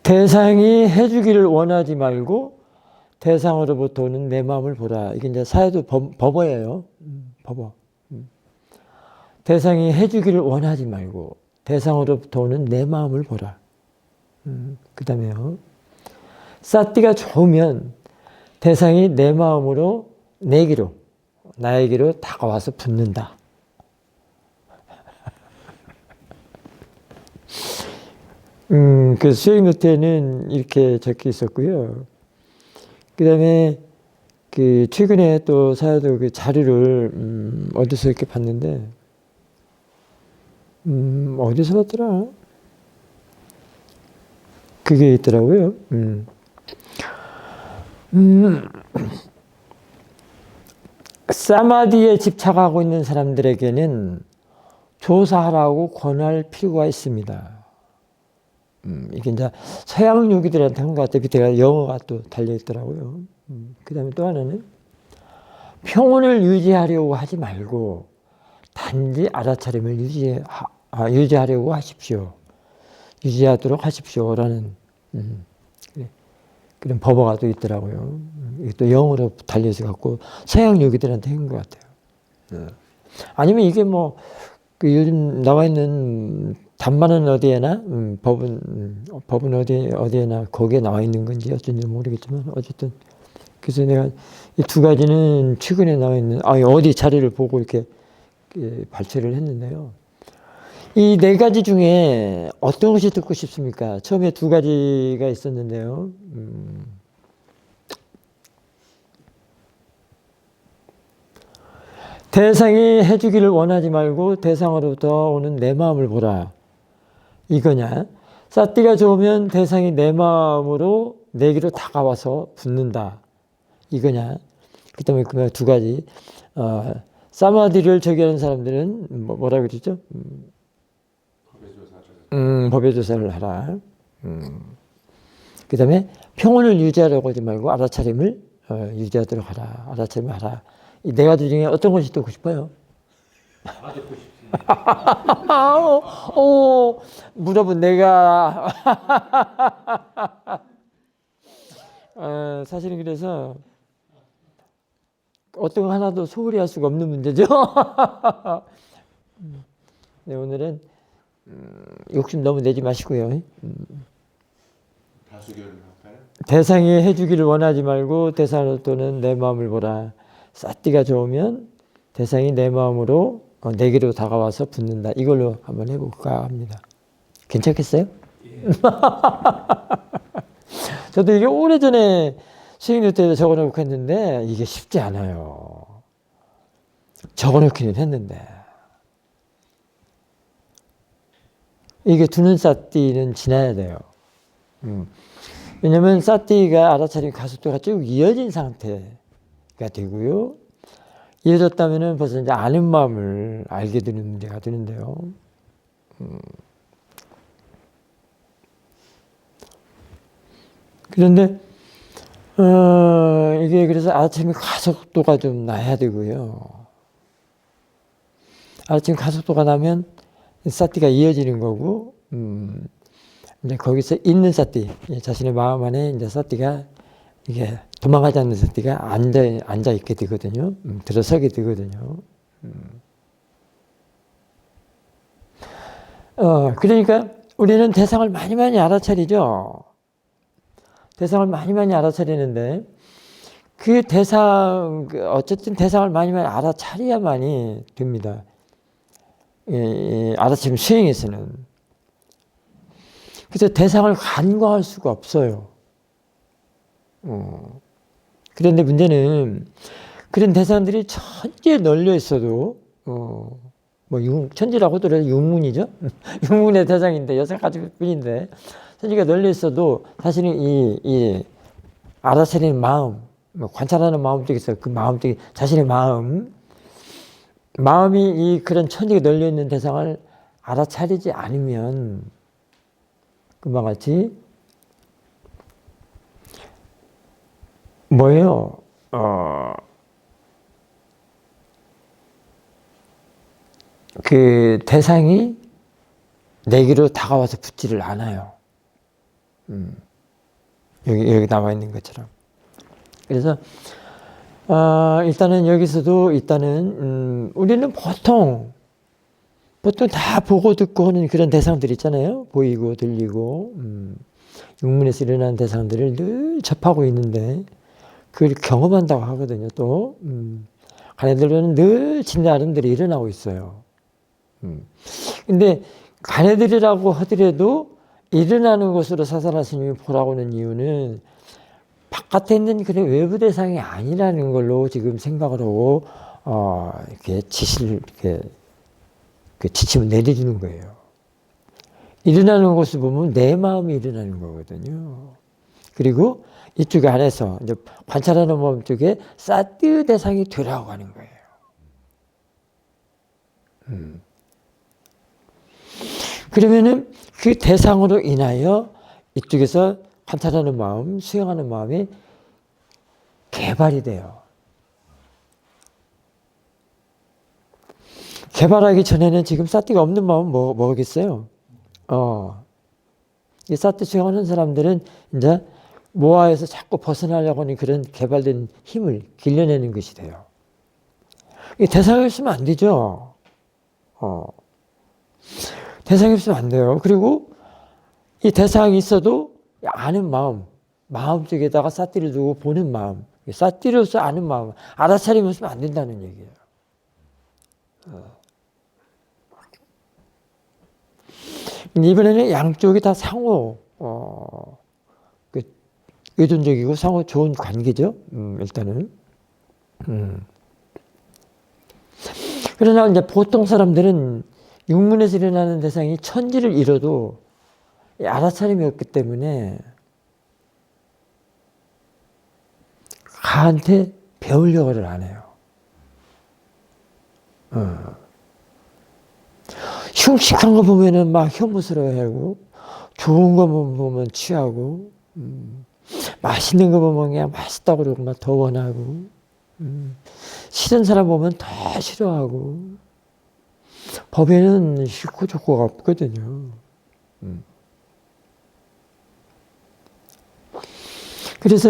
대상이 해주기를 원하지 말고 대상으로부터 오는 내 마음을 보라. 이게 이제 사회도 법어예요. 법어. 대상이 해주기를 원하지 말고 대상으로부터 오는 내 마음을 보라. 그 다음에요. 쌌띠가 좋으면 대상이 내 마음으로 내게로 나에게로 다가와서 붙는다. 그 수행 노트에는 이렇게 적혀 있었고요. 그 다음에 그 최근에 또 사야도 그 자료를 어디서 이렇게 봤는데 어디서 봤더라? 그게 있더라고요. 사마디에 집착하고 있는 사람들에게는 조사하라고 권할 필요가 있습니다. 이게 이제 서양 요기들한테 한 것 같아요. 밑에가 영어가 또 달려있더라고요. 그 다음에 또 하나는 평온을 유지하려고 하지 말고 단지 알아차림을 유지하려고 하십시오. 유지하도록 하십시오라는 그런 법어가 또 있더라고요. 이게 또 영어로 달려있어 갖고 서양 요기들한테 한 것 같아요. 아니면 이게 뭐 그 요즘 나와 있는 단말은 어디에나 법은 어디에나 거기에 나와 있는 건지 어쩐지 모르겠지만 어쨌든 그래서 내가 이 두 가지는 최근에 나와 있는 어디 자료를 보고 이렇게 발췌를 했는데요. 이 네 가지 중에 어떤 것이 듣고 싶습니까? 처음에 두 가지가 있었는데요. 대상이 해주기를 원하지 말고 대상으로부터 오는 내 마음을 보라. 이거냐? 쌌띠가 좋으면 대상이 내 마음으로 내게로 다가와서 붙는다. 이거냐? 그 다음에 그 두 가지. 사마디를 저기하는 사람들은 뭐라 그러죠? 법의 조사를 하라. 그 다음에 평온을 유지하려고 하지 말고 알아차림을 유지하도록 하라. 알아차림을 하라. 이 네 가지 중에 어떤 것이 듣고 싶어요? 다 듣고 싶습니다. 무릎은 내가 사실은 그래서 어떤 거 하나도 소홀히 할 수가 없는 문제죠. 네, 오늘은 욕심 너무 내지 마시고요. 다수결을 할까요? 대상이 해주기를 원하지 말고 대상으로부터는 내 마음을 보라. 쌌띠가 좋으면 대상이 내 마음으로 내게로 다가와서 붙는다. 이걸로 한번 해볼까 합니다. 괜찮겠어요? 예. 저도 이게 오래전에 수행노트에 적어놓고 했는데 이게 쉽지 않아요. 적어놓기는 했는데 이게 두는 쌌띠는 지나야 돼요. 왜냐면 쌌띠가 알아차림 가속도가 쭉 이어진 상태가 되고요. 이어졌다면은 벌써 이제 아는 마음을 알게 되는 문제가 되는데요. 그런데 이게 그래서 알아차림 가속도가 좀 나야 되고요. 알아차림 가속도가 나면 쌌띠가 이어지는 거고, 이제 거기서 있는 쌌띠, 자신의 마음 안에 이제 쌌띠가 이게 도망가지 않는 쌌띠가 앉아 있게 되거든요. 들어서게 되거든요. 그러니까 우리는 대상을 많이 알아차리죠. 대상을 많이 알아차리는데 그 대상, 어쨌든 대상을 많이 알아차려야만이 됩니다. 알아차림 수행에서는. 그래서 대상을 간과할 수가 없어요. 그런데 문제는 그런 대상들이 천지에 널려 있어도 뭐 천지라고 하더라도 육문이죠. 육문의 대상인데 6가지 뿐인데 천지가 널려 있어도 사실은 이 알아차리는 마음, 관찰하는 마음 쪽에서 그 마음 쪽에 자신의 마음이 이 그런 천지가 널려 있는 대상을 알아차리지 않으면 금방 같이 뭐예요? 그 대상이 내게로 다가와서 붙지를 않아요. 여기 나와 있는 것처럼. 그래서 일단은 여기서도 일단은 우리는 보통 다 보고 듣고 하는 그런 대상들 있잖아요. 보이고 들리고 육문에서 일어나는 대상들을 늘 접하고 있는데 그걸 경험한다고 하거든요. 또 가네들은 늘 지 나름대로 일어나고 있어요. 근데 가네들이라고 하더라도 일어나는 것으로 사사라 스님이 보라고 하는 이유는 바깥에 있는 그런 외부 대상이 아니라는 걸로 지금 생각을 하고 이렇게 지침을 내려주는 거예요. 일어나는 것을 보면 내 마음이 일어나는 거거든요. 그리고 이쪽 안에서 이제 관찰하는 마음 쪽에 사띠의 대상이 되라고 하는 거예요. 그러면은 그 대상으로 인하여 이쪽에서 관찰하는 마음, 수행하는 마음이 개발이 돼요. 개발하기 전에는 지금 사띠가 없는 마음은 뭐겠어요? 이 사띠 수행하는 사람들은 이제 모아에서 자꾸 벗어나려고 하는 그런 개발된 힘을 길러내는 것이 돼요. 이 대상이 없으면 안 되죠. 대상이 없으면 안 돼요. 그리고 이 대상이 있어도 아는 마음 쪽에다가 사띠를 두고 보는 마음, 사띠로서 아는 마음, 알아차림이 없으면 안 된다는 얘기예요. 이번에는 양쪽이 다 상호 의존적이고 상호 좋은 관계죠. 일단은. 그러나 이제 보통 사람들은 육문에서 일어나는 대상이 천지를 잃어도 알아차림이 없기 때문에 가한테 배우려고를 안 해요. 흉측한 거 보면은 막 혐오스러워하고, 좋은 거 보면 취하고, 맛있는 거 보면 그냥 맛있다고 그러고 막 더 원하고, 싫은 사람 보면 더 싫어하고, 법에는 싫고 좋고가 없거든요. 그래서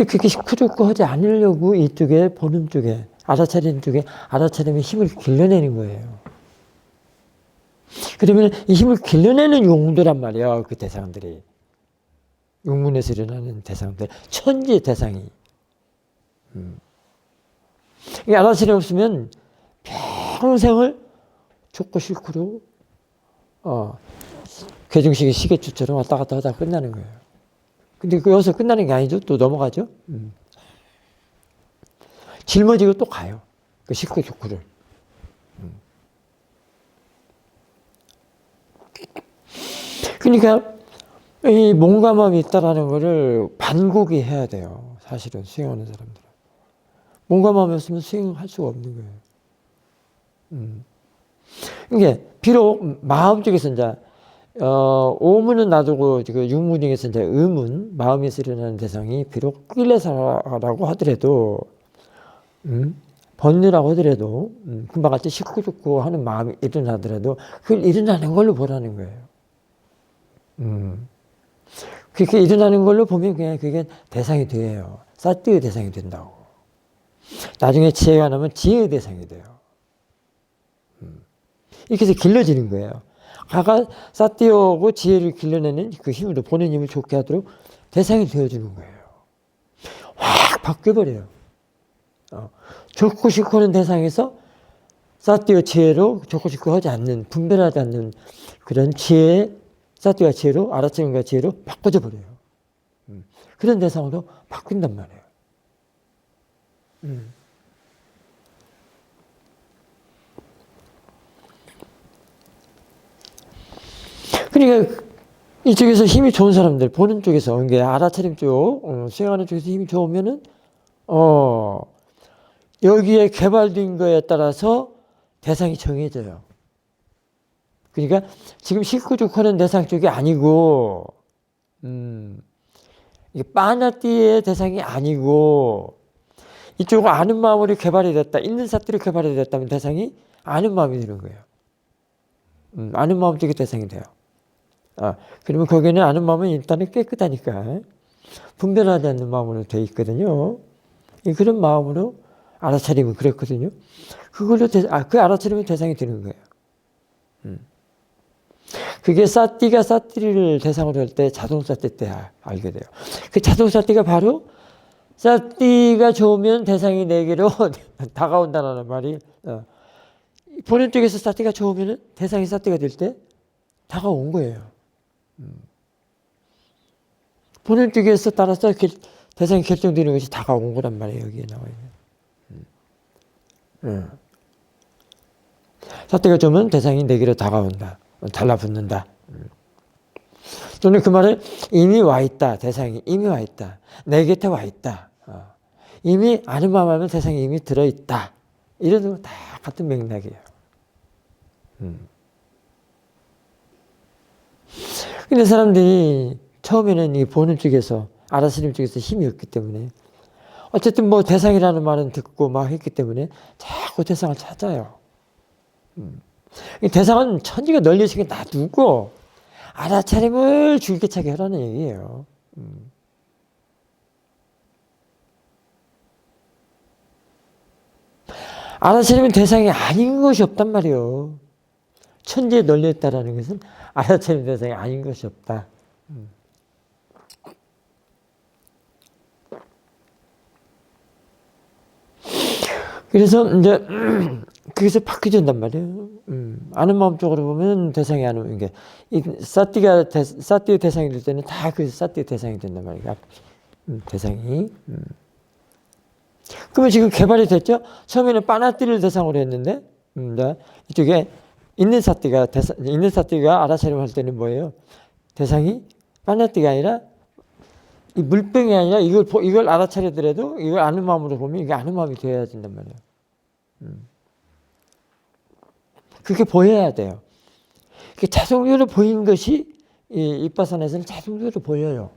그렇게 싫고 좋고 하지 않으려고 이쪽에 보는 쪽에 알아차리는 쪽에 알아차림의 힘을 길러내는 거예요. 그러면 이 힘을 길러내는 용도란 말이야. 그 대상들이. 육문에서 일어나는 대상들. 천지의 대상이. 이 알아차림 없으면 평생을 좋고 싫고로 괴중식의 시계추처럼 왔다 갔다 하다가 끝나는 거예요. 근데 여기서 끝나는 게 아니죠. 또 넘어가죠. 짊어지고 또 가요. 그 싫고 좋고를. 그러니까 이 몸과 마음이 있다라는 거를 반곡이 해야 돼요. 사실은 수행하는 사람들은. 몸과 마음이 없으면 수행할 수가 없는 거예요. 이게 비록 마음 쪽에서 이제 오문은 놔두고 그 육문 중에서 이제 의문, 마음에서 일어나는 대상이 비록 끌레사라고 하더라도, 번뇌라고 하더라도, 금방 같이 식고 죽고 하는 마음이 일어나더라도 그걸 일어나는 걸로 보라는 거예요. 그렇게 일어나는 걸로 보면 그냥 그게 대상이 돼요. 사띠의 대상이 된다고. 나중에 지혜가 나면 지혜의 대상이 돼요. 이렇게 해서 길러지는 거예요. 가가 사띠오고 지혜를 길러내는 그 힘으로 보는 힘을 좋게 하도록 대상이 되어주는 거예요. 확 바뀌어버려요. 좋고 싫고 하는 대상에서 사띠오 지혜로 좋고 싫고 하지 않는, 분별하지 않는 그런 지혜, 사띠와 지혜로, 알아차림과 지혜로 바꿔져 버려요. 그런 대상으로 바뀐단 말이에요. 그러니까 이쪽에서 힘이 좋은 사람들, 보는 쪽에서, 이게 알아차림 쪽, 수행하는 쪽에서 힘이 좋으면은, 여기에 개발된 거에 따라서 대상이 정해져요. 그러니까 지금 싫고 좋고 하는 대상 쪽이 아니고, 이게 빠나띠의 대상이 아니고, 이쪽은 아는 마음으로 개발이 됐다, 있는 사띠로 개발이 됐다면 대상이 아는 마음이 되는 거예요. 아는 마음 쪽이 대상이 돼요. 그러면 거기는 아는 마음은 일단은 깨끗하니까 분별하지 않는 마음으로 되어 있거든요. 그런 마음으로 알아차리면 그렇거든요. 그걸로 그 알아차리면 대상이 되는 거예요. 그게 사띠가 사띠를 대상으로 할 때 자동 사띠 때 알게 돼요. 그 자동 사띠가 바로 사띠가 좋으면 대상이 내게로 다가온다는 말이 보는 쪽에서 사띠가 좋으면 대상이 사띠가 될 때 다가온 거예요. 보는 쪽에서 따라서 대상이 결정되는 것이 다가온 거란 말이에요. 여기에 나와 있는. 사띠가 좋으면 대상이 내게로 다가온다. 달라붙는다. 또는 그 말은 이미 와 있다. 대상이 이미 와 있다. 내 곁에 와 있다. 이미 아는 마음 하면 대상이 이미 들어있다. 이런 거 다 같은 맥락이에요. 근데 사람들이 처음에는 이 보는 쪽에서 알아차림 쪽에서 힘이 없기 때문에 어쨌든 뭐 대상이라는 말은 듣고 막 했기 때문에 자꾸 대상을 찾아요. 이 대상은 천지가 널리시게 놔두고 알아차림을 줄기차게 하라는 얘기예요. 알아차림은 대상이 아닌 것이 없단 말이에요. 천지에 널려있다라는 것은 알아차림 대상이 아닌 것이 없다. 그래서 이제 그래서 바뀌어진단 말이에요. 아는 마음 쪽으로 보면 대상이 아는 게 사띠의 대상이 될 때는 다 그 사띠의 대상이 된단 말이에요. 대상이. 그러면 지금 개발이 됐죠? 처음에는 빠나띠를 대상으로 했는데 이쪽에 있는 사띠가 알아차림을 할 때는 뭐예요? 대상이 빠나띠가 아니라 이 물병이 아니라 이걸 알아차리더라도 이걸 아는 마음으로 보면 이게 아는 마음이 되어야 된단 말이에요. 그렇게 보여야 돼요. 자동적으로 보이는 것이 이 윗바산에서는 자동적으로 보여요.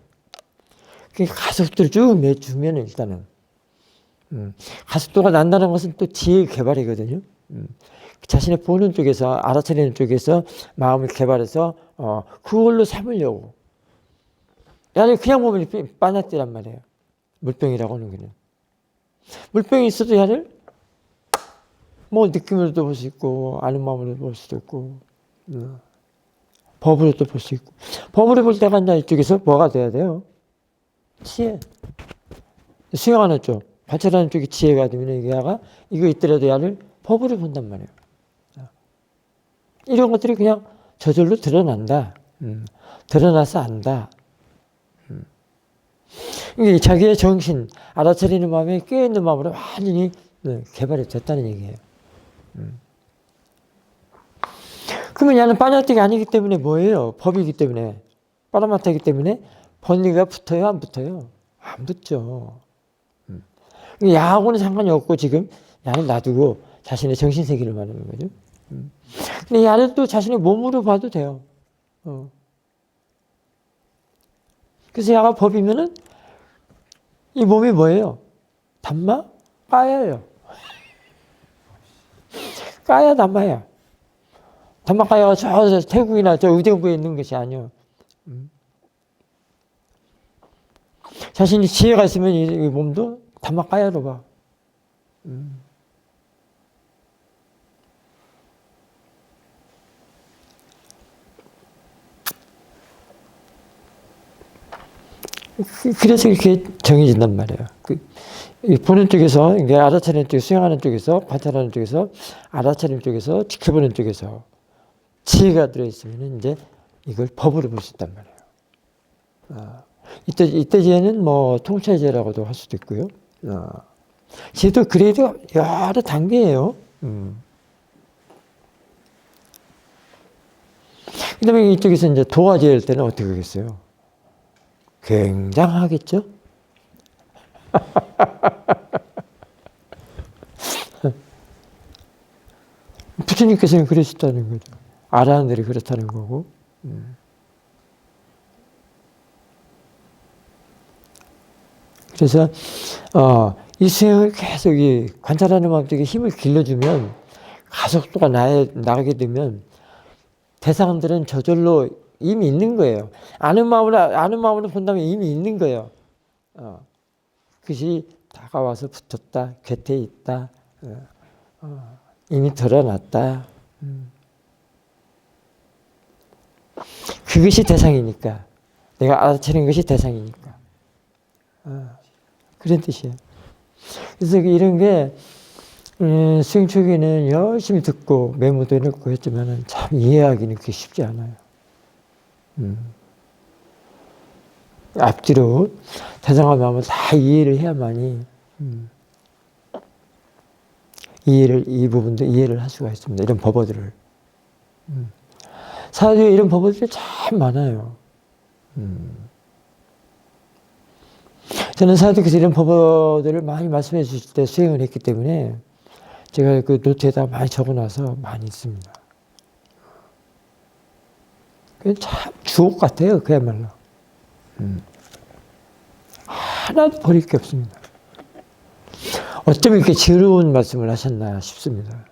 가속도를 쭉 내주면 일단은 가속도가 난다는 것은 또 지혜 개발이거든요. 자신의 보는 쪽에서 알아차리는 쪽에서 마음을 개발해서 그걸로 삼으려고. 야는 그냥 보면 빠나띠란 말이에요. 물병이라고 하는 거는. 물병이 있어도 야를 뭐 느낌으로도 볼 수 있고 아는 마음으로 볼 수도 있고 법으로도 볼 수 있고. 법으로 볼 때가 이제 이쪽에서 뭐가 돼야 돼요? 지혜. 수행하는 쪽, 관찰하는 쪽이 지혜가 되면 야가 이거 있더라도 야를 법으로 본단 말이에요. 이런 것들이 그냥 저절로 드러난다. 드러나서 안다. 이게 자기의 정신, 알아차리는 마음에 깨어있는 마음으로 완전히 개발이 됐다는 얘기예요. 그러면 야는 빠냐띠가 아니기 때문에 뭐예요? 법이기 때문에. 빠라마타이기 때문에 번리가 붙어요? 안 붙어요? 안 붙죠. 야하고는 상관이 없고 지금 야는 놔두고 자신의 정신세계를 말하는 거죠. 근데 야는 또 자신의 몸으로 봐도 돼요. 그래서 야가 법이면은 이 몸이 뭐예요? 담마? 까야예요. 까야 담마야. 담마 까야가 저 태국이나 저 의정부에 있는 것이 아니에요. 자신이 지혜가 있으면 이 몸도 담마 까야로 봐. 그래서 이렇게 정해진단 말이에요. 보는 쪽에서, 이게 알아차리는 쪽, 수행하는 쪽에서, 관찰하는 쪽에서, 알아차리는 쪽에서, 지켜보는 쪽에서 지혜가 들어있으면 이제 이걸 법으로 볼 수 있단 말이에요. 이때 지혜는 뭐 통찰지혜라고도 할 수도 있고요. 지혜도 그래도 여러 단계예요. 그 다음에 이쪽에서 이제 도화지혜일 때는 어떻게 하겠어요? 굉장하겠죠? 부처님께서는 그러셨다는 거죠. 아라한들이 그렇다는 거고. 그래서 이 수행을 계속 관찰하는 마음속에 힘을 길러주면 가속도가 나가게 되면 대상들은 저절로 이미 있는 거예요. 아는 마음으로 본다면 이미 있는 거예요. 그것이 다가와서 붙었다, 곁에 있다, 이미 드러났다. 그것이 대상이니까. 내가 알아채는 것이 대상이니까. 그런 뜻이에요. 그래서 이런 게 수행 초기에는 열심히 듣고 메모도 해놓고 했지만 참 이해하기는 그게 쉽지 않아요. 앞뒤로 대상과 마음을 다 이해를 해야만이 이 부분도 이해를 할 수가 있습니다. 이런 법어들을. 사주에 이런 법어들이 참 많아요. 저는 사주께서 이런 법어들을 많이 말씀해 주실 때 수행을 했기 때문에 제가 그 노트에다 많이 적어놔서 많이 있습니다. 참 주옥 같아요, 그야말로. 하나도 버릴 게 없습니다. 어쩜 이렇게 지혜로운 말씀을 하셨나 싶습니다.